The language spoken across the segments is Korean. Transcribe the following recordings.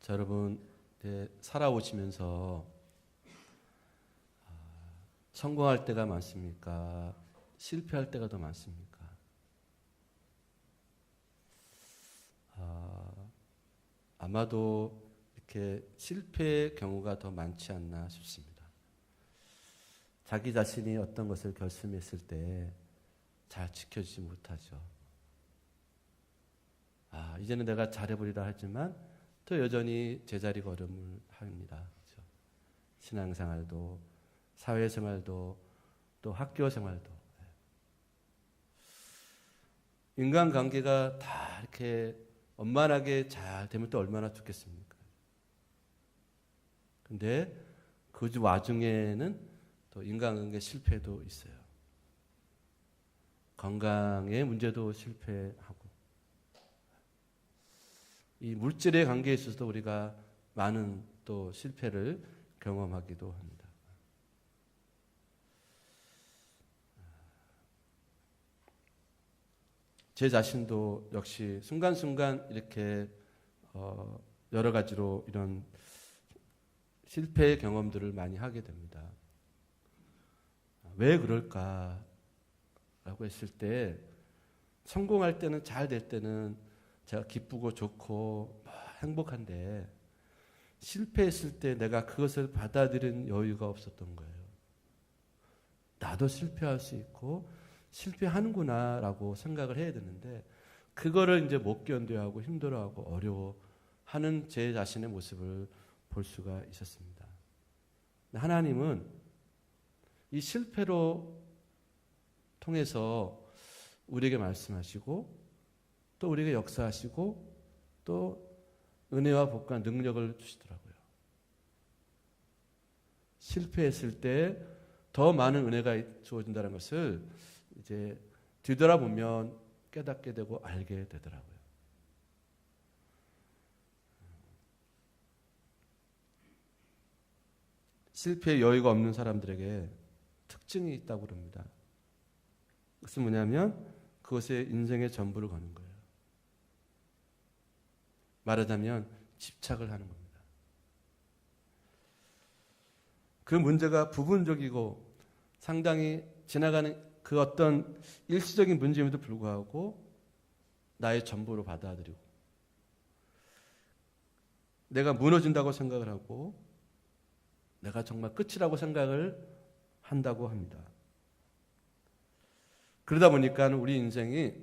자, 여러분, 살아오시면서 성공할 때가 많습니까? 실패할 때가 더 많습니까? 아마도 이렇게 실패의 경우가 더 많지 않나 싶습니다. 자기 자신이 어떤 것을 결심했을 때 잘 지켜지지 못하죠. 이제는 내가 잘해보리라 하지만 또 여전히 제자리 걸음을 합니다. 그렇죠? 신앙생활도, 사회생활도, 또 학교생활도. 인간관계가 다 이렇게 원만하게 잘 되면 또 얼마나 좋겠습니까? 근데 그 와중에는 또 인간관계 실패도 있어요. 건강의 문제도 실패하고, 이 물질의 관계에 있어서도 우리가 많은 또 실패를 경험하기도 합니다. 제 자신도 역시 순간순간 이렇게 여러 가지로 이런 실패의 경험들을 많이 하게 됩니다. 왜 그럴까라고 했을 때, 성공할 때는, 잘 될 때는 제가 기쁘고 좋고 행복한데, 실패했을 때 내가 그것을 받아들이는 여유가 없었던 거예요. 나도 실패할 수 있고 실패하는구나 라고 생각을 해야 되는데, 그거를 이제 못 견뎌하고 힘들어하고 어려워하는 제 자신의 모습을 볼 수가 있었습니다. 하나님은 이 실패로 통해서 우리에게 말씀하시고, 또 우리에게 역사하시고, 또 은혜와 복과 능력을 주시더라고요. 실패했을 때 더 많은 은혜가 주어진다는 것을 이제 뒤돌아보면 깨닫게 되고 알게 되더라고요. 실패의 여유가 없는 사람들에게 특징이 있다고 그럽니다. 그것은 뭐냐면 그것에 인생의 전부를 거는 거예요. 말하자면 집착을 하는 겁니다. 그 문제가 부분적이고 상당히 지나가는 그 어떤 일시적인 문제임에도 불구하고 나의 전부로 받아들이고, 내가 무너진다고 생각을 하고 내가 정말 끝이라고 생각을 한다고 합니다. 그러다 보니까 우리 인생이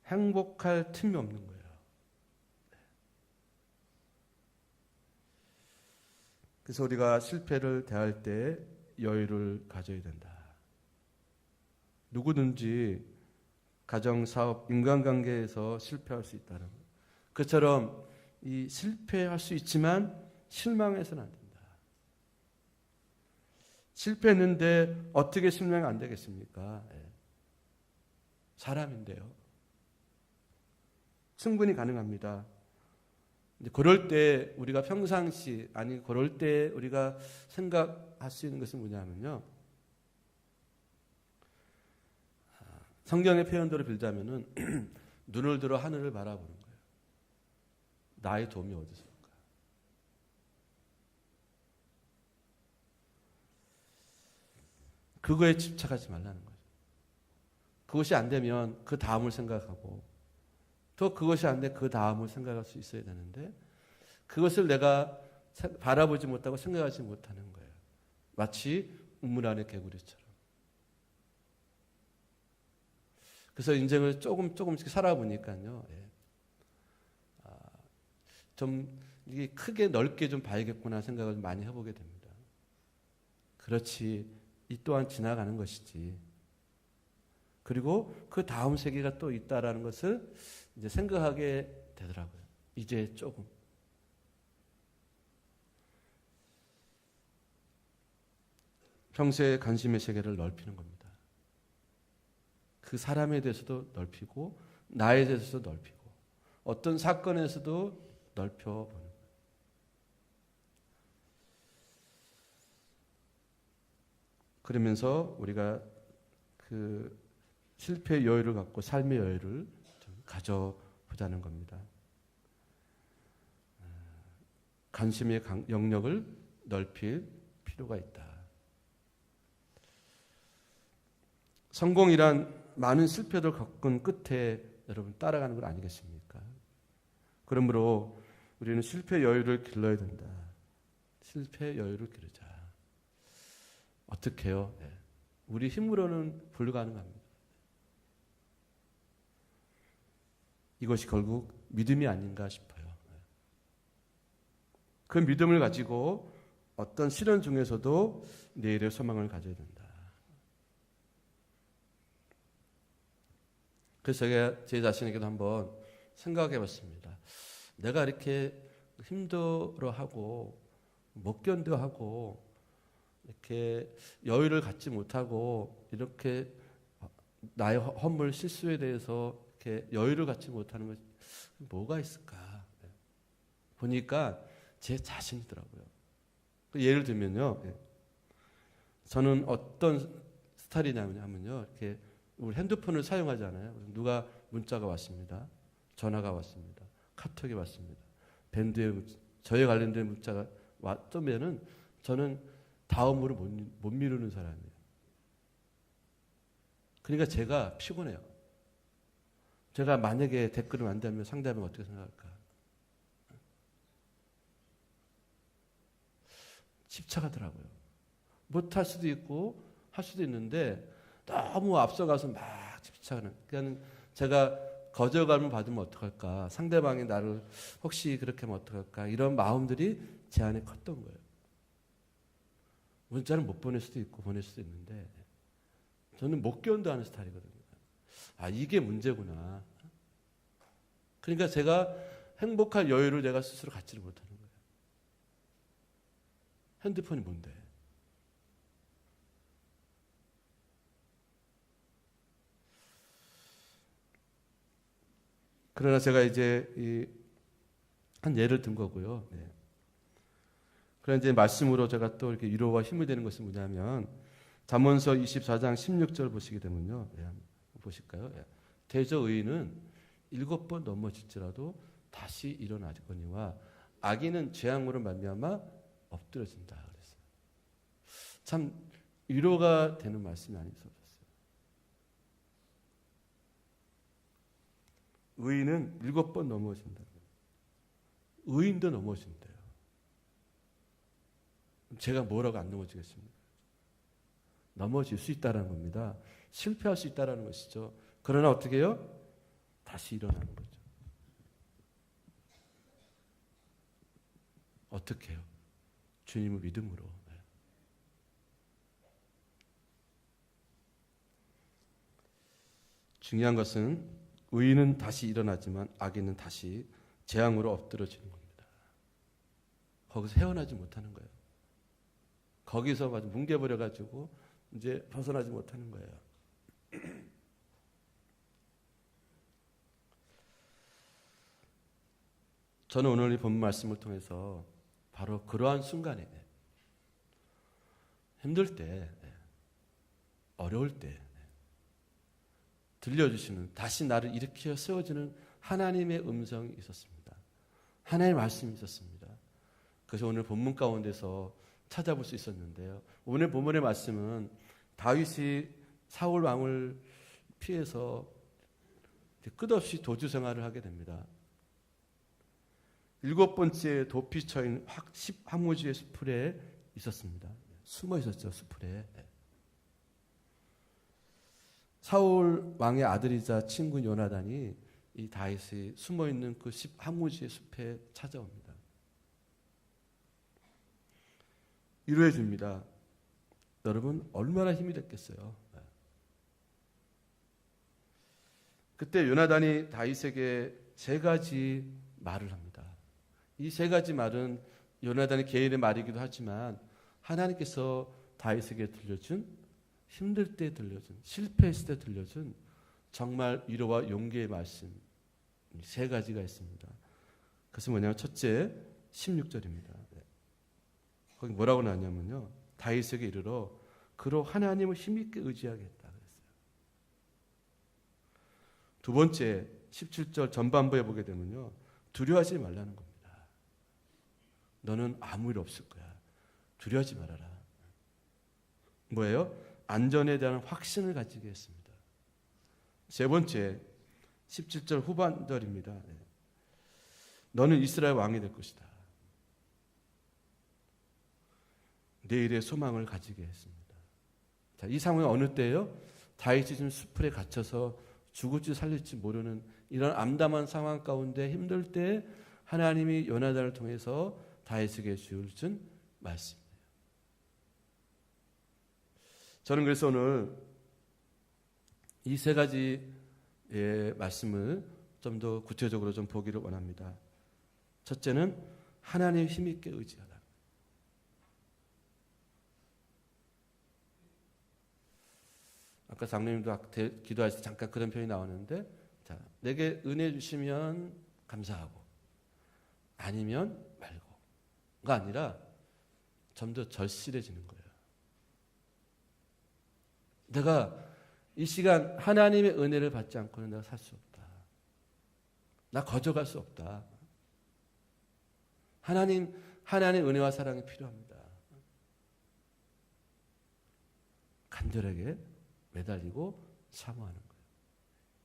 행복할 틈이 없는 거예요. 그래서 우리가 실패를 대할 때 여유를 가져야 된다. 누구든지 가정, 사업, 인간관계에서 실패할 수 있다는 것. 그처럼 이 실패할 수 있지만 실망해서는 안 된다. 실패했는데 어떻게 실망이 안 되겠습니까? 사람인데요. 충분히 가능합니다. 그럴 때 우리가 평상시, 아니 그럴 때 우리가 생각할 수 있는 것은 뭐냐면요, 성경의 표현대로 빌자면은 눈을 들어 하늘을 바라보는 거예요. 나의 도움이 어디서 올까? 그거에 집착하지 말라는 거죠. 그것이 안 되면 그 다음을 생각하고, 또 그것이 안 돼 그 다음을 생각할 수 있어야 되는데, 그것을 내가 바라보지 못하고 생각하지 못하는 거예요. 마치 우물 안의 개구리처럼. 그래서 인생을 조금씩 살아보니까요, 좀 이게 크게 넓게 좀 봐야겠구나 생각을 많이 해보게 됩니다. 그렇지, 이 또한 지나가는 것이지. 그리고 그 다음 세계가 또 있다라는 것을 이제 생각하게 되더라고요. 이제 조금. 평소에 관심의 세계를 넓히는 겁니다. 그 사람에 대해서도 넓히고, 나에 대해서도 넓히고, 어떤 사건에서도 넓혀보는 거예요. 그러면서 우리가 그 실패의 여유를 갖고 삶의 여유를 좀 가져보자는 겁니다. 관심의 영역을 넓힐 필요가 있다. 성공이란 많은 실패를 겪은 끝에 여러분 따라가는 건 아니겠습니까? 그러므로 우리는 실패 여유를 길러야 된다. 실패 여유를 기르자. 어떻게 해요? 네. 우리 힘으로는 불가능합니다. 이것이 결국 믿음이 아닌가 싶어요. 그 믿음을 가지고 어떤 시련 중에서도 내일의 소망을 가져야 된다. 그래서 제가 제 자신에게도 한번 생각해 봤습니다. 내가 이렇게 힘들어하고 못 견뎌하고 이렇게 여유를 갖지 못하고 이렇게 나의 허물 실수에 대해서 이렇게 여유를 갖지 못하는 것이 뭐가 있을까? 보니까 제 자신이더라고요. 예를 들면요, 저는 어떤 스타일이냐면요, 이렇게 우리 핸드폰을 사용하잖아요. 누가 문자가 왔습니다. 전화가 왔습니다. 카톡이 왔습니다. 밴드에 저에 관련된 문자가 왔다면은 저는 다음으로 못 미루는 사람이에요. 그러니까 제가 피곤해요. 제가 만약에 댓글을 만들면 상대방이 어떻게 생각할까? 집착하더라고요. 못할 수도 있고 할 수도 있는데 너무 앞서가서 막 집착하는. 그러니까 제가 거절감을 받으면 어떡할까? 상대방이 나를 혹시 그렇게 하면 어떡할까? 이런 마음들이 제 안에 컸던 거예요. 문자는 못 보낼 수도 있고 보낼 수도 있는데 저는 못 견뎌하는 스타일이거든요. 아, 이게 문제구나. 그러니까 제가 행복할 여유를 내가 스스로 갖지를 못하는 거예요. 핸드폰이 뭔데? 그러나 제가 이제 한 예를 든 거고요. 네. 그러나 이제 말씀으로 제가 또 이렇게 위로와 힘이 되는 것은 뭐냐면 잠언서 24장 16절 보시게 되면요. 네, 보실까요? 네. 대저 의인은 7번 넘어질지라도 다시 일어나거니와 악인은 재앙으로 말미암아 엎드러진다 그랬어요. 참 위로가 되는 말씀이 아닐 수 없었어요. 의인은 7번 넘어진다. 의인도 넘어진대요. 제가 뭐라고 안 넘어지겠습니까? 넘어질 수 있다는 겁니다. 실패할 수 있다는 것이죠. 그러나 어떻게 해요? 다시 일어나는 거죠. 어떻게 해요? 주님의 믿음으로. 중요한 것은 의인은 다시 일어나지만 악인은 다시 재앙으로 엎드러지는 겁니다. 거기서 헤어나지 못하는 거예요. 거기서 아주 뭉개버려가지고 이제 벗어나지 못하는 거예요. 저는 오늘 이 본 말씀을 통해서 바로 그러한 순간에 힘들 때, 어려울 때 들려주시는 다시 나를 일으켜 세워주는 하나님의 음성이 있었습니다. 하나님의 말씀이 있었습니다. 그래서 오늘 본문 가운데서 찾아볼 수 있었는데요. 오늘 본문의 말씀은 다윗이 사울 왕을 피해서 끝없이 도주 생활을 하게 됩니다. 7번째 도피 처인 십하무지의 수풀에 있었습니다. 숨어 있었죠, 수풀에. 사울 왕의 아들이자 친구 요나단이 이 다윗이 숨어 있는 그 십하무지의 숲에 찾아옵니다. 위로해 줍니다. 여러분 얼마나 힘이 됐겠어요. 그때 요나단이 다윗에게 3가지 말을 합니다. 이 3가지 말은 요나단의 개인의 말이기도 하지만 하나님께서 다윗에게 들려준 힘들 때 들려준 실패했을 때 들려준 정말 위로와 용기의 말씀 3가지가 있습니다. 그것은 뭐냐면 첫째 16절입니다. 거기 뭐라고 나왔냐면요. 다윗에게 이르러 그로 하나님을 힘있게 의지하겠다 그랬어요. 두 번째 17절 전반부에 보게 되면요. 두려워하지 말라는 겁니다. 너는 아무 일 없을 거야. 두려워하지 말아라. 뭐예요? 안전에 대한 확신을 가지게 했습니다. 세 번째, 17절 후반절입니다. 너는 이스라엘 왕이 될 것이다. 내일의 소망을 가지게 했습니다. 자, 이 상황이 어느 때예요? 다윗이 지금 수풀에 갇혀서 죽을지 살릴지 모르는 이런 암담한 상황 가운데 힘들 때 하나님이 요나단을 통해서 다윗에게 주신 말씀이에요. 저는 그래서 오늘 이 세 가지의 말씀을 좀 더 구체적으로 좀 보기를 원합니다. 첫째는 하나님 힘있게 의지하라. 아까 장로님도 기도할 때 잠깐 그런 표현이 나오는데, 자, 내게 은혜 주시면 감사하고 아니면 말고가 아니라 좀 더 절실해지는 거예요. 내가 이 시간 하나님의 은혜를 받지 않고는 내가 살 수 없다. 나 거저갈 수 없다. 하나님 은혜와 사랑이 필요합니다. 간절하게 매달리고 사모하는 거예요.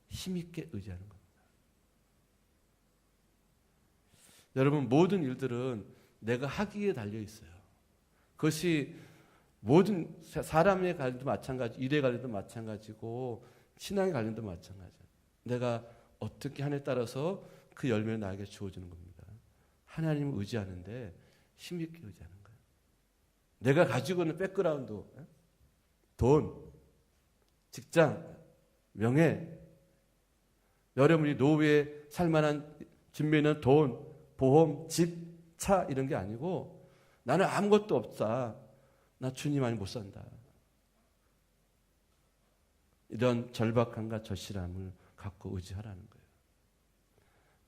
힘있게 의지하는 겁니다. 여러분, 모든 일들은 내가 하기에 달려 있어요. 그것이 모든 사람의 관련도 마찬가지, 일의 관련도 마찬가지고 신앙의 관련도 마찬가지예요. 내가 어떻게 하느냐에 따라서 그 열매는 나에게 주어지는 겁니다. 하나님을 의지하는데 힘있게 의지하는 거예요. 내가 가지고 있는 백그라운드, 돈, 직장, 명예, 여러분이 노후에 살만한 준비는 돈, 보험, 집, 차 이런 게 아니고 나는 아무것도 없다. 나 주님 아니 못 산다. 이런 절박함과 절실함을 갖고 의지하라는 거예요.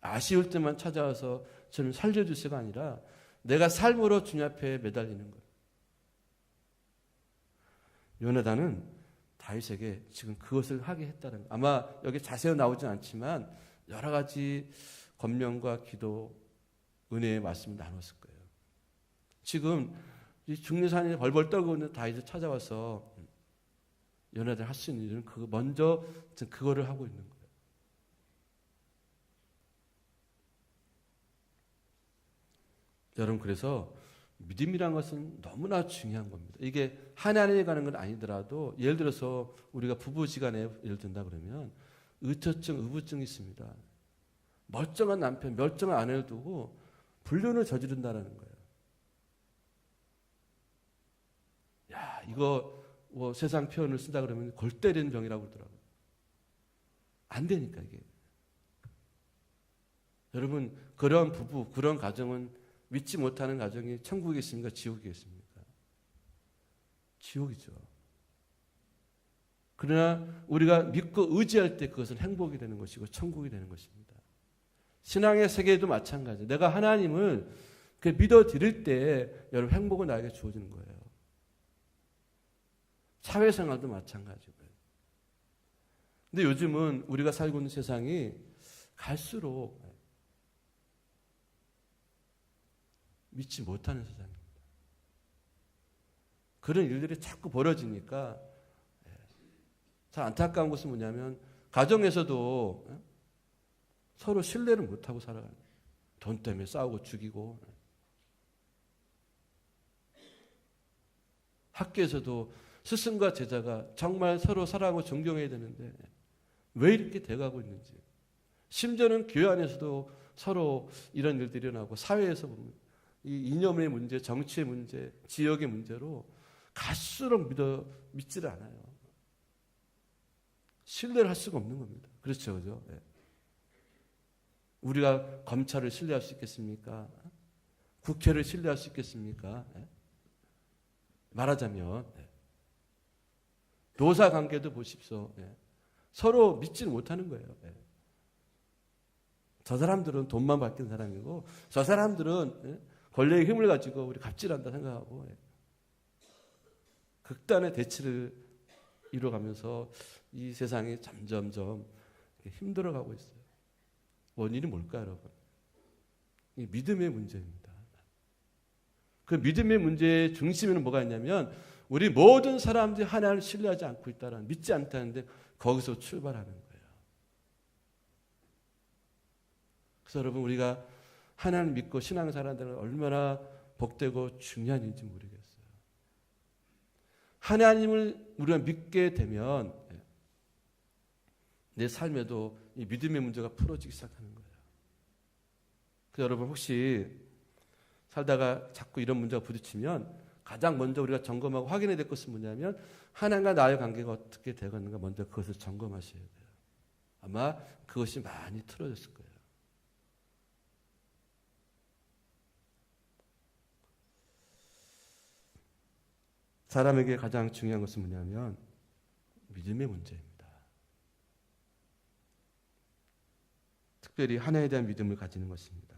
아쉬울 때만 찾아와서 저는 살려주세요가 아니라 내가 삶으로 주님 앞에 매달리는 거예요. 요나단은 다윗에게 지금 그것을 하게 했다는 거예요. 아마 여기 자세히 나오진 않지만 여러 가지 권면과 기도, 은혜의 말씀을 나눴을 거예요. 지금 이 중리산에 벌벌 떨고 있는 다윗을 찾아와서 요나단이 할 수 있는 일은 먼저 그거를 하고 있는 거예요. 여러분, 그래서 믿음이란 것은 너무나 중요한 겁니다. 이게 하나님에 가는 건 아니더라도 예를 들어서 우리가 부부지간에 예를 든다 그러면 의처증, 의부증이 있습니다. 멀쩡한 남편, 멀쩡한 아내를 두고 불륜을 저지른다는 거예요. 야, 이거 뭐 세상 표현을 쓴다 그러면 골 때리는 병이라고 그러더라고요. 안 되니까 이게. 여러분, 그런 부부, 그런 가정은 믿지 못하는 가정이 천국이겠습니까? 지옥이겠습니까? 지옥이죠. 그러나 우리가 믿고 의지할 때 그것은 행복이 되는 것이고 천국이 되는 것입니다. 신앙의 세계도 마찬가지예요. 내가 하나님을 믿어 드릴 때 여러분 행복은 나에게 주어지는 거예요. 사회생활도 마찬가지고요. 근데 요즘은 우리가 살고 있는 세상이 갈수록 믿지 못하는 세상입니다. 그런 일들이 자꾸 벌어지니까 참 안타까운 것은 뭐냐면 가정에서도 서로 신뢰를 못하고 살아가는 거예요. 돈 때문에 싸우고 죽이고, 학교에서도 스승과 제자가 정말 서로 사랑하고 존경해야 되는데 왜 이렇게 돼가고 있는지, 심지어는 교회 안에서도 서로 이런 일들이 일어나고 사회에서 보면 이 이념의 문제, 정치의 문제, 지역의 문제로 갈수록 믿지를 않아요. 신뢰를 할 수가 없는 겁니다. 그렇죠, 그죠? 네. 우리가 검찰을 신뢰할 수 있겠습니까? 국회를 신뢰할 수 있겠습니까? 네. 말하자면 노사 관계도 보십시오. 네. 서로 믿지는 못하는 거예요. 네. 저 사람들은 돈만 받는 사람이고 저 사람들은 권력의 힘을 가지고 우리 갑질한다 생각하고 극단의 대치를 이뤄가면서 이 세상이 점점점 힘들어가고 있어요. 원인이 뭘까요, 여러분? 이 믿음의 문제입니다. 그 믿음의 문제의 중심에는 뭐가 있냐면 우리 모든 사람들이 하나님을 신뢰하지 않고 있다는, 믿지 않다는데 거기서 출발하는 거예요. 그래서 여러분, 우리가 하나님을 믿고 신앙생활하는 얼마나 복되고 중요한 일인지 모르겠어요. 하나님을 우리가 믿게 되면 내 삶에도 이 믿음의 문제가 풀어지기 시작하는 거예요. 그래서 여러분, 혹시 살다가 자꾸 이런 문제가 부딪히면 가장 먼저 우리가 점검하고 확인해야 될 것은 뭐냐면 하나님과 나의 관계가 어떻게 되었는가 먼저 그것을 점검하셔야 돼요. 아마 그것이 많이 틀어졌을 거예요. 사람에게 가장 중요한 것은 뭐냐면 믿음의 문제입니다. 특별히 하나님에 대한 믿음을 가지는 것입니다.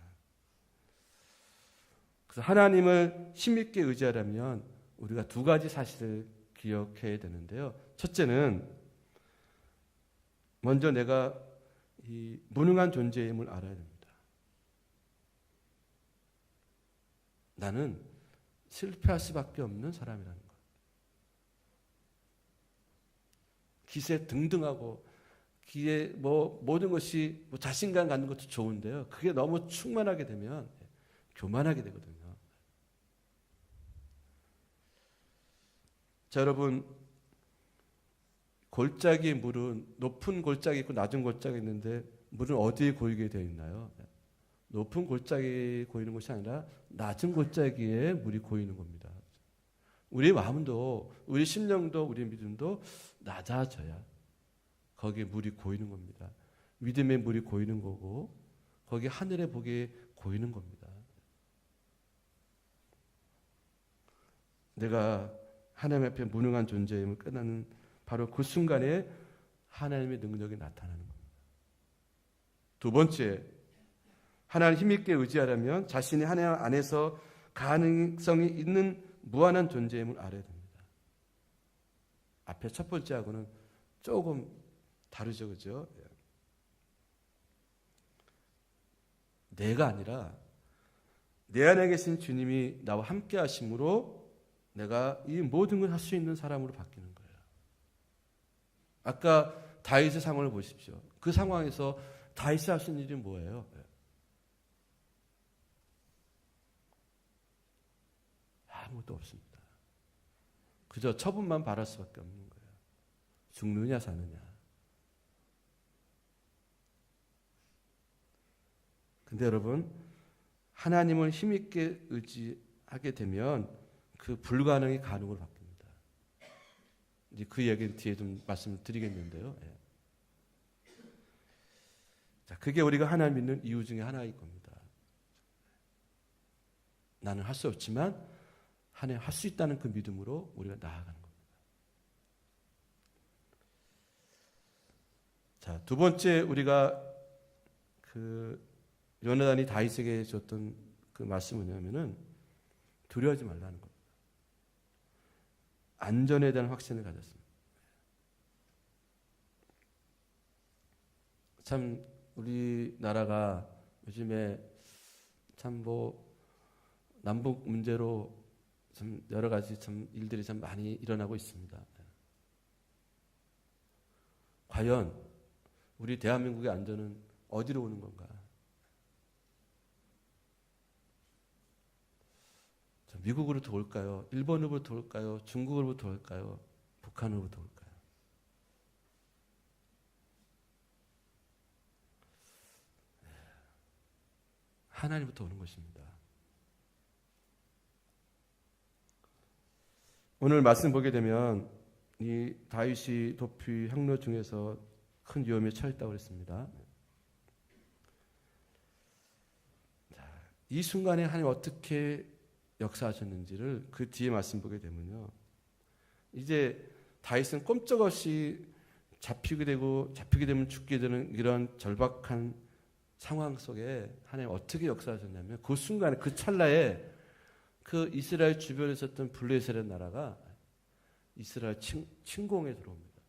그래서 하나님을 힘있게 의지하려면 우리가 두 가지 사실을 기억해야 되는데요. 첫째는 먼저 내가 이 무능한 존재임을 알아야 됩니다. 나는 실패할 수밖에 없는 사람이라는 것. 기세 등등하고 기에 모든 것이 자신감 갖는 것도 좋은데요. 그게 너무 충만하게 되면 교만하게 되거든요. 자, 여러분, 골짜기의 물은 높은 골짜기 있고 낮은 골짜기 있는데 물은 어디에 고이게 되어 있나요? 높은 골짜기에 고이는 것이 아니라 낮은 골짜기에 물이 고이는 겁니다. 우리의 마음도, 우리 심령도, 우리 믿음도 낮아져야 거기에 물이 고이는 겁니다. 믿음의 물이 고이는 거고 거기 하늘의 복이 고이는 겁니다. 내가 하나님 앞에 무능한 존재임을 깨닫는 바로 그 순간에 하나님의 능력이 나타나는 겁니다. 두 번째, 하나님을 힘있게 의지하려면 자신이 하나님 안에서 가능성이 있는 무한한 존재임을 알아야 됩니다. 앞에 첫 번째하고는 조금 다르죠, 그죠? 내가 아니라 내 안에 계신 주님이 나와 함께 하심으로 내가 이 모든 걸 할 수 있는 사람으로 바뀌는 거예요. 아까 다윗의 상황을 보십시오. 그 상황에서 다윗이 할 수 있는 일이 뭐예요? 아무것도 없습니다. 그저 처분만 바랄 수밖에 없는 거예요. 죽느냐 사느냐. 근데 여러분, 하나님을 힘있게 의지하게 되면 그 불가능이 가능으로 바뀝니다. 이제 그 얘기는 뒤에 좀 말씀을 드리겠는데요. 자, 그게 우리가 하나님 믿는 이유 중에 하나일 겁니다. 나는 할 수 없지만 하나님 할 수 있다는 그 믿음으로 우리가 나아가는 겁니다. 자, 두 번째 우리가 그 요나단이 다윗에게 줬던 그 말씀은 뭐냐면은 두려워하지 말라는 겁니다. 안전에 대한 확신을 가졌습니다. 참 우리나라가 요즘에 참 남북 문제로 참 여러 가지 참 일들이 참 많이 일어나고 있습니다. 과연 우리 대한민국의 안전은 어디로 오는 건가? 미국으로부터 올까요? 일본으로부터 올까요? 중국으로부터 올까요? 북한으로부터 올까요? 하나님부터 오는 것입니다. 오늘 말씀 보게 되면 이 다윗이 도피 항로 중에서 큰 위험에 처했다고 그랬습니다. 이 순간에 하나님 어떻게 역사하셨는지를 그 뒤에 말씀 보게 되면요, 이제 다윗은 꼼짝없이 잡히게 되면 죽게 되는 이런 절박한 상황 속에 하나님 어떻게 역사하셨냐면 그 순간에 그 찰나에 그 이스라엘 주변에 있었던 블레셋의 나라가 이스라엘 침공에 들어옵니다.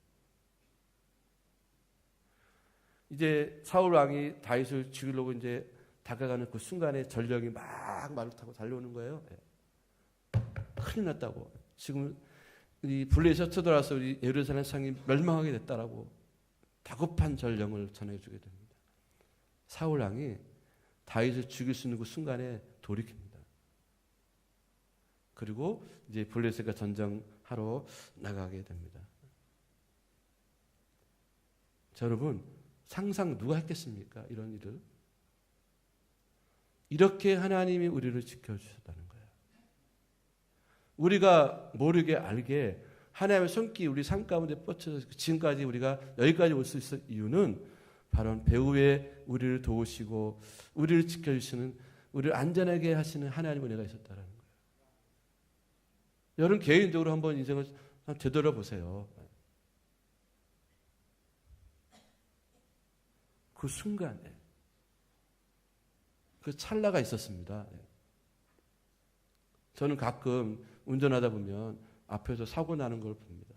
이제 사울 왕이 다윗을 죽이려고 이제 다가가는 그 순간에 전령이 막 말을 타고 달려오는 거예요. 큰일 났다고. 지금 이 블레셋 쳐들어와서 우리 예루살렘 성이 멸망하게 됐다라고 다급한 전령을 전해주게 됩니다. 사울 왕이 다윗을 죽일 수 있는 그 순간에 돌이킵니다. 그리고 이제 블레셋과 전쟁하러 나가게 됩니다. 자, 여러분, 상상 누가 했겠습니까? 이런 일을. 이렇게 하나님이 우리를 지켜주셨다는 거예요. 우리가 모르게 알게 하나님의 손길이 우리 삶 가운데 뻗쳐서 지금까지 우리가 여기까지 올 수 있을 이유는 바로 배후에 우리를 도우시고 우리를 지켜주시는, 우리를 안전하게 하시는 하나님의 은혜가 있었다는 거예요. 여러분 개인적으로 한번 인생을 되돌아보세요. 그 순간에 그 찰나가 있었습니다. 저는 가끔 운전하다 보면 앞에서 사고 나는 걸 봅니다.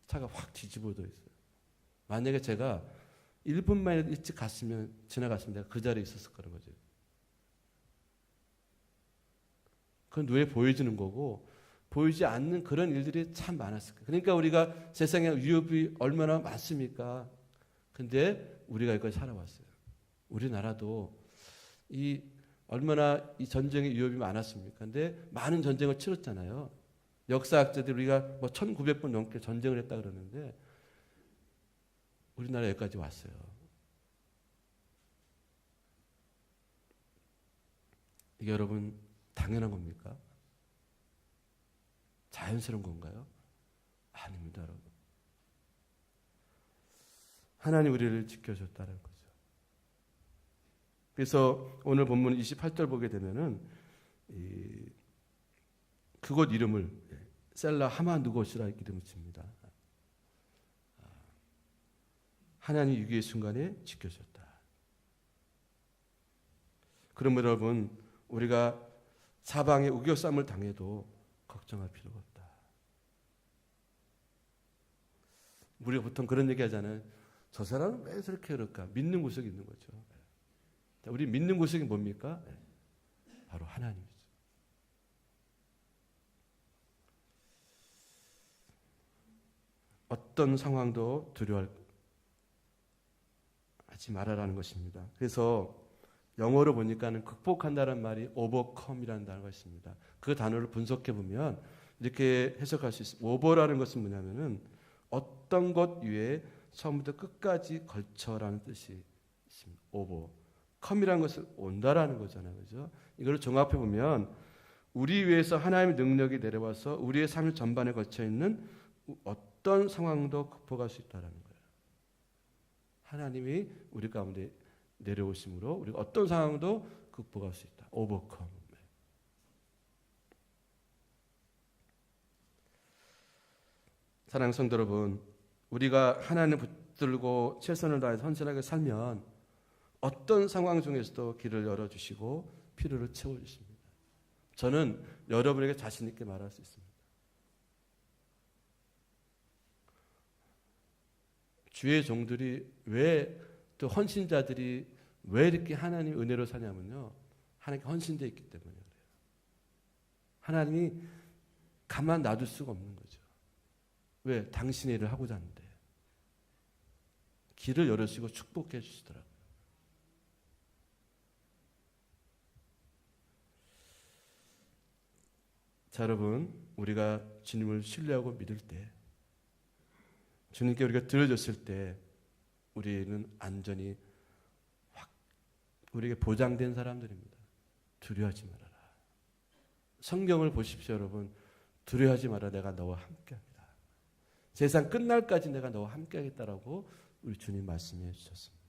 차가 확 뒤집어져 있어요. 만약에 제가 1분만 일찍 갔으면, 지나갔으면 내가 그 자리에 있었을 거는 거죠. 그건 눈에 보여지는 거고, 보이지 않는 그런 일들이 참 많았을 거예요. 그러니까 우리가 세상에 위협이 얼마나 많습니까? 근데 우리가 여기까지 살아왔어요. 우리나라도 얼마나 이 전쟁의 위협이 많았습니까? 근데 많은 전쟁을 치렀잖아요. 역사학자들이 우리가 뭐 1900번 넘게 전쟁을 했다 그러는데 우리나라 여기까지 왔어요. 이게 여러분 당연한 겁니까? 자연스러운 건가요? 아닙니다, 여러분. 하나님 우리를 지켜줬다는 거죠. 그래서 오늘 본문 28절 보게 되면은 그곳 이름을 셀라 하마누곳이라 이름을 칩니다. 하나님 위기의 순간에 지켜줬다. 그러면 여러분, 우리가 사방에 우겨쌈을 당해도 걱정할 필요가 없다. 우리가 보통 그런 얘기 하잖아요. 저 사람은 왜 저렇게 그럴까? 믿는 구석이 있는 거죠. 우리 믿는 구석이 뭡니까? 바로 하나님이죠. 어떤 상황도 두려워하지 말아라는 것입니다. 그래서 영어로 보니까는 극복한다는 말이 overcome이라는 단어가 있습니다. 그 단어를 분석해 보면 이렇게 해석할 수 있습니다. over라는 것은 뭐냐면은 어떤 것 위에 처음부터 끝까지 걸쳐라는 뜻이 있습니다. over. come이라는 것은 온다라는 거잖아요. 그죠? 이걸 종합해 보면 우리 위에서 하나님의 능력이 내려와서 우리의 삶 전반에 걸쳐 있는 어떤 상황도 극복할 수 있다는 거예요. 하나님이 우리 가운데 내려오심으로 우리가 어떤 상황도 극복할 수 있다. overcome. 사랑하는 성도 여러분, 우리가 하나님을 붙들고 최선을 다해서 헌신하게 살면 어떤 상황 중에서도 길을 열어주시고 필요를 채워주십니다. 저는 여러분에게 자신 있게 말할 수 있습니다. 주의 종들이 또 헌신자들이 왜 이렇게 하나님 은혜로 사냐면요, 하나님께 헌신되어 있기 때문에 그래요. 하나님이 가만 놔둘 수가 없는 거죠. 왜? 당신의 일을 하고자 하는데 길을 열어주시고 축복해 주시더라고요. 자, 여러분, 우리가 주님을 신뢰하고 믿을 때, 주님께 우리가 들어줬을 때 우리는 안전이 우리에게 보장된 사람들입니다. 두려워하지 말아라. 성경을 보십시오, 여러분. 두려워하지 마라. 내가 너와 함께하리라. 세상 끝날까지 내가 너와 함께하겠다라고 우리 주님 말씀해 주셨습니다.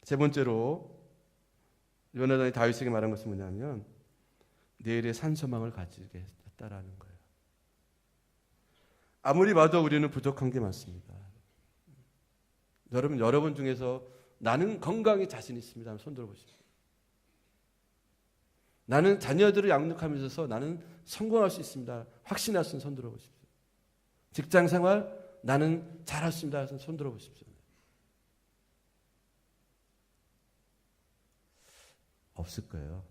세 번째로 요나단이 다윗에게 말한 것은 뭐냐면 내일의 산소망을 가지게 했다라는 거예요. 아무리 봐도 우리는 부족한 게 많습니다. 여러분 중에서 나는 건강에 자신 있습니다. 손 들어보십시오. 나는 자녀들을 양육하면서 나는 성공할 수 있습니다. 확신할 수 있는 손 들어보십시오. 직장생활 나는 잘할 수 있습니다. 손 들어보십시오. 없을 거예요.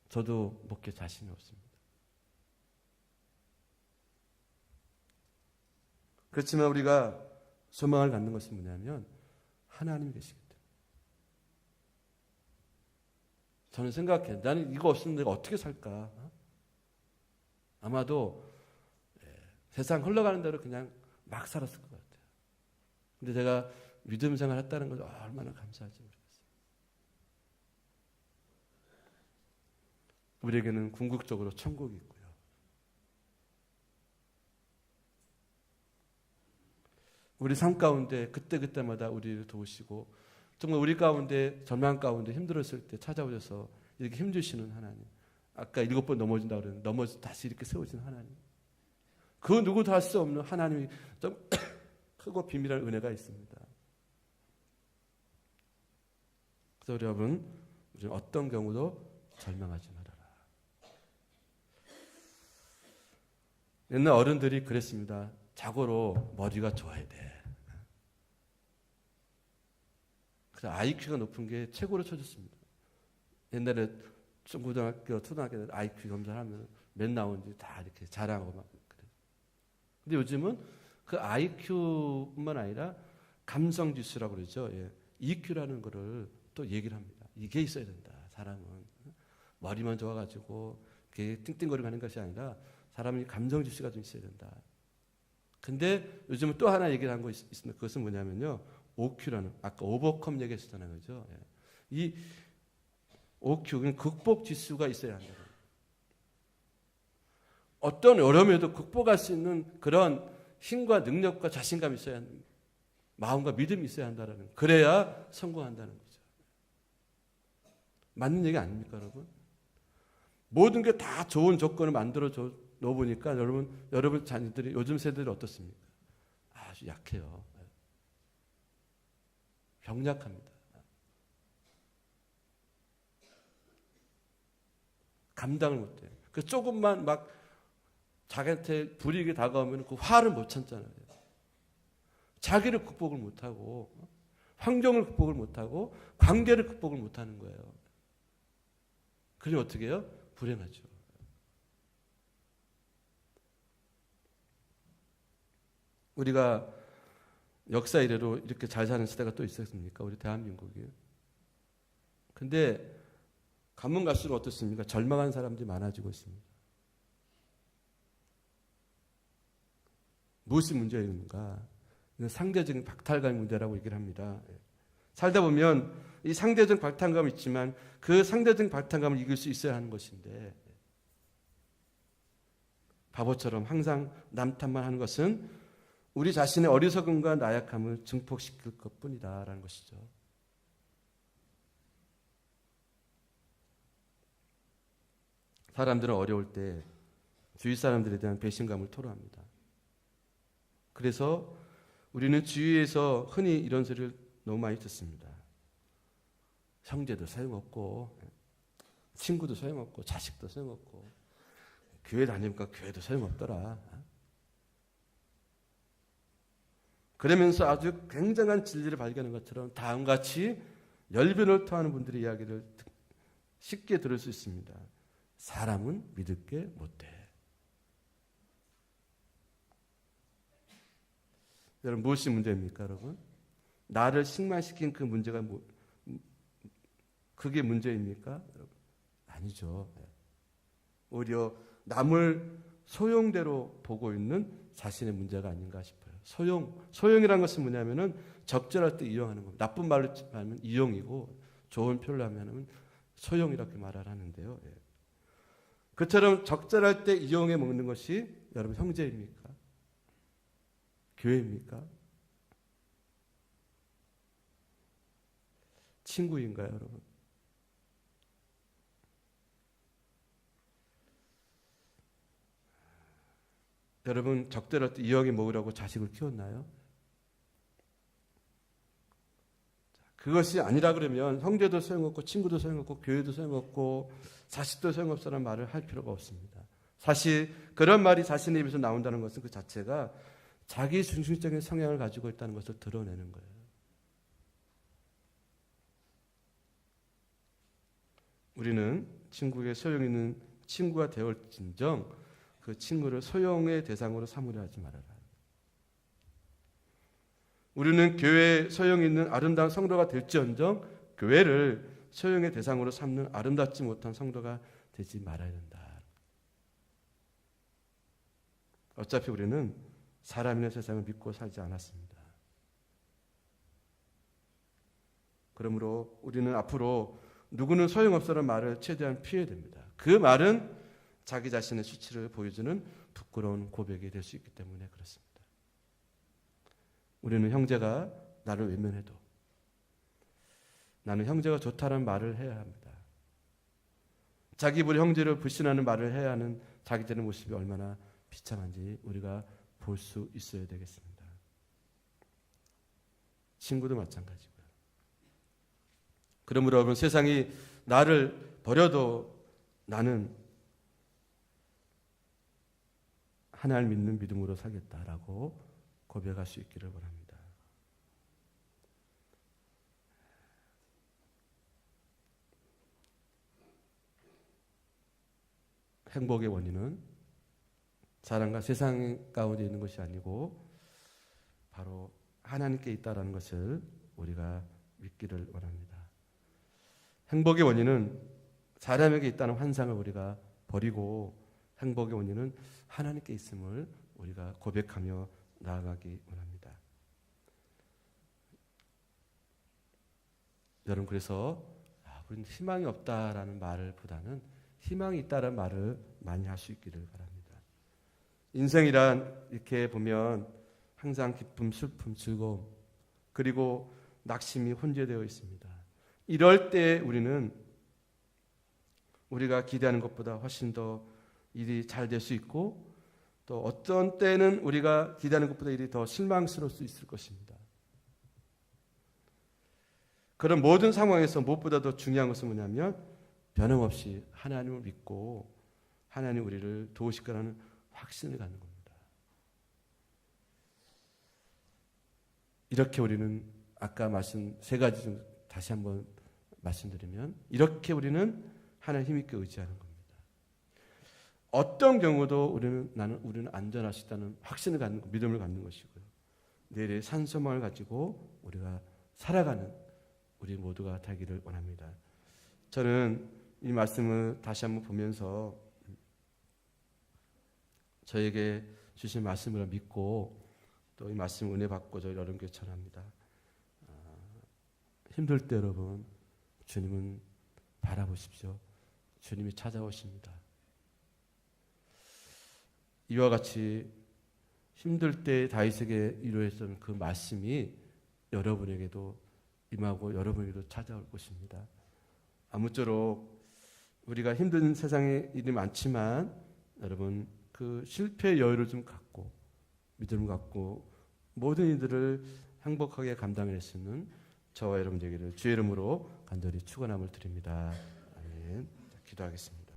저도 먹게 자신이 없습니다. 그렇지만 우리가 소망을 갖는 것은 뭐냐면 하나님이 계시기 때문에. 저는 생각해요. 나는 이거 없으면 내가 어떻게 살까? 아마도 세상 흘러가는 대로 그냥 막 살았을 것 같아요. 근데 제가 믿음 생활 했다는 걸 얼마나 감사할지 모르겠어요. 우리에게는 궁극적으로 천국이 있고요. 우리 삶 가운데 그때그때마다 우리를 도우시고 정말 우리 가운데 절망 가운데 힘들었을 때 찾아오셔서 이렇게 힘주시는 하나님. 아까 7번 넘어진다고 그랬는데 넘어져 다시 이렇게 세우신 하나님. 그 누구도 할 수 없는 하나님이 좀 크고 비밀한 은혜가 있습니다. 그래서 여러분, 우리는 어떤 경우도 절망하지 말아라. 옛날 어른들이 그랬습니다. 자고로 머리가 좋아야 돼. 그래서 IQ가 높은 게 최고로 쳐줬습니다. 옛날에 중고등학교, 초등학교 때 IQ 검사하면 몇 나오는지 다 이렇게 자랑하고 막 그래요. 근데 요즘은 그 IQ뿐만 아니라 감성지수라고 그러죠. 예. EQ라는 거를 또 얘기를 합니다. 이게 있어야 된다. 사람은 머리만 좋아가지고 이렇게 띵띵거리고 하는 것이 아니라 사람이 감성지수가 좀 있어야 된다. 근데 요즘은 또 하나 얘기를 한 거 있습니다. 그것은 뭐냐면요. OQ라는, 아까 오버컴 얘기했었잖아요. 그죠? 예. 이 OQ, 극복 지수가 있어야 한다. 어떤 어려움에도 극복할 수 있는 그런 힘과 능력과 자신감이 있어야 한다. 마음과 믿음이 있어야 한다는. 그래야 성공한다는 거죠. 맞는 얘기 아닙니까, 여러분? 모든 게 다 좋은 조건을 만들어 넣어보니까 여러분 자녀들이 요즘 세대들이 어떻습니까? 아주 약해요. 병약합니다. 감당을 못해요. 그 조금만 막 자기한테 불이익이 다가오면 그 화를 못 참잖아요. 자기를 극복을 못하고 환경을 극복을 못하고 관계를 극복을 못하는 거예요. 그러니 어떻게 해요? 불행하죠. 우리가 역사 이래로 이렇게 잘 사는 시대가 또 있었습니까? 우리 대한민국이. 근데 가면 갈수록 어떻습니까? 절망한 사람들이 많아지고 있습니다. 무엇이 문제인가? 상대적인 박탈감의 문제라고 얘기를 합니다. 살다 보면 이 상대적 박탈감이 있지만 그 상대적 박탈감을 이길 수 있어야 하는 것인데 바보처럼 항상 남 탓만 하는 것은 우리 자신의 어리석음과 나약함을 증폭시킬 것뿐이다라는 것이죠. 사람들은 어려울 때 주위 사람들에 대한 배신감을 토로합니다. 그래서 우리는 주위에서 흔히 이런 소리를 너무 많이 듣습니다. 형제도 소용없고 친구도 소용없고 자식도 소용없고 교회 다니니까 교회도 소용없더라. 그러면서 아주 굉장한 진리를 발견한 것처럼 다음같이 열변을 토하는 분들의 이야기를 쉽게 들을 수 있습니다. 사람은 믿을 게 못돼. 여러분 무엇이 문제입니까, 여러분? 나를 식만시킨 그 문제가 그게 문제입니까? 여러분? 아니죠. 오히려 남을 소용대로 보고 있는 자신의 문제가 아닌가 싶어요. 소용이라는 것은 뭐냐면은 적절할 때 이용하는 겁니다. 나쁜 말로 하면 이용이고 좋은 표현을 하면 소용이라고 말을 하는데요. 예. 그처럼 적절할 때 이용해 먹는 것이 여러분 형제입니까? 교회입니까? 친구인가요, 여러분? 여러분 적절할 때 이용해 먹으라고 자식을 키웠나요? 그것이 아니라 그러면 형제도 소용없고 친구도 소용없고 교회도 소용없고 자식도 소용없다는 말을 할 필요가 없습니다. 사실 그런 말이 자신의 입에서 나온다는 것은 그 자체가 자기 중심적인 성향을 가지고 있다는 것을 드러내는 거예요. 우리는 친구에게 소용 있는 친구가 되었진정 그 친구를 소용의 대상으로 삼으려 하지 말아라. 우리는 교회에 소용 있는 아름다운 성도가 될지언정 교회를 소용의 대상으로 삼는 아름답지 못한 성도가 되지 말아야 된다. 어차피 우리는 사람이나 세상을 믿고 살지 않았습니다. 그러므로 우리는 앞으로 누구는 소용없어라는 말을 최대한 피해야 됩니다. 그 말은 자기 자신의 수치를 보여주는 부끄러운 고백이 될 수 있기 때문에 그렇습니다. 우리는 형제가 나를 외면해도 나는 형제가 좋다는 말을 해야 합니다. 자기 부리 형제를 불신하는 말을 해야 하는 자기들의 모습이 얼마나 비참한지 우리가 볼 수 있어야 되겠습니다. 친구도 마찬가지고요. 그러므로 여러분 세상이 나를 버려도 나는 하나님을 믿는 믿음으로 살겠다라고 고백할 수 있기를 원합니다. 행복의 원인은 사람과 세상 가운데 있는 것이 아니고 바로 하나님께 있다라는 것을 우리가 믿기를 원합니다. 행복의 원인은 사람에게 있다는 환상을 우리가 버리고 행복의 원인은 하나님께 있음을 우리가 고백하며 나아가기 원합니다. 여러분 그래서 우리는 희망이 없다라는 말보다는 희망이 있다라는 말을 많이 할 수 있기를 바랍니다. 인생이란 이렇게 보면 항상 기쁨, 슬픔, 즐거움 그리고 낙심이 혼재되어 있습니다. 이럴 때 우리는 우리가 기대하는 것보다 훨씬 더 일이 잘 될 수 있고 또 어떤 때는 우리가 기대하는 것보다 일이 더 실망스러울 수 있을 것입니다. 그런 모든 상황에서 무엇보다 더 중요한 것은 뭐냐면 변함없이 하나님을 믿고 하나님 우리를 도우실 거라는 확신을 갖는 겁니다. 이렇게 우리는 아까 말씀 세 가지 좀 다시 한번 말씀드리면 이렇게 우리는 하나님 힘있게 의지하는 겁니다. 어떤 경우도 우리는 안전할 수 있다는 확신을 갖는 믿음을 갖는 것이고요. 내일의 산소망을 가지고 우리가 살아가는 우리 모두가 되기를 원합니다. 저는 이 말씀을 다시 한번 보면서 저에게 주신 말씀을 믿고 또 이 말씀 은혜 받고 저희 여러분께 전합니다. 힘들 때 여러분 주님은 바라보십시오. 주님이 찾아오십니다. 이와 같이 힘들 때 다윗에게 이루어졌던 그 말씀이 여러분에게도 임하고 여러분에게도 찾아올 것입니다. 아무쪼록 우리가 힘든 세상에 일이 많지만 여러분 그 실패의 여유를 좀 갖고 믿음을 갖고 모든 이들을 행복하게 감당할 수 있는 저와 여러분 되기를 주의 이름으로 간절히 축원함을 드립니다. 아멘. 기도하겠습니다.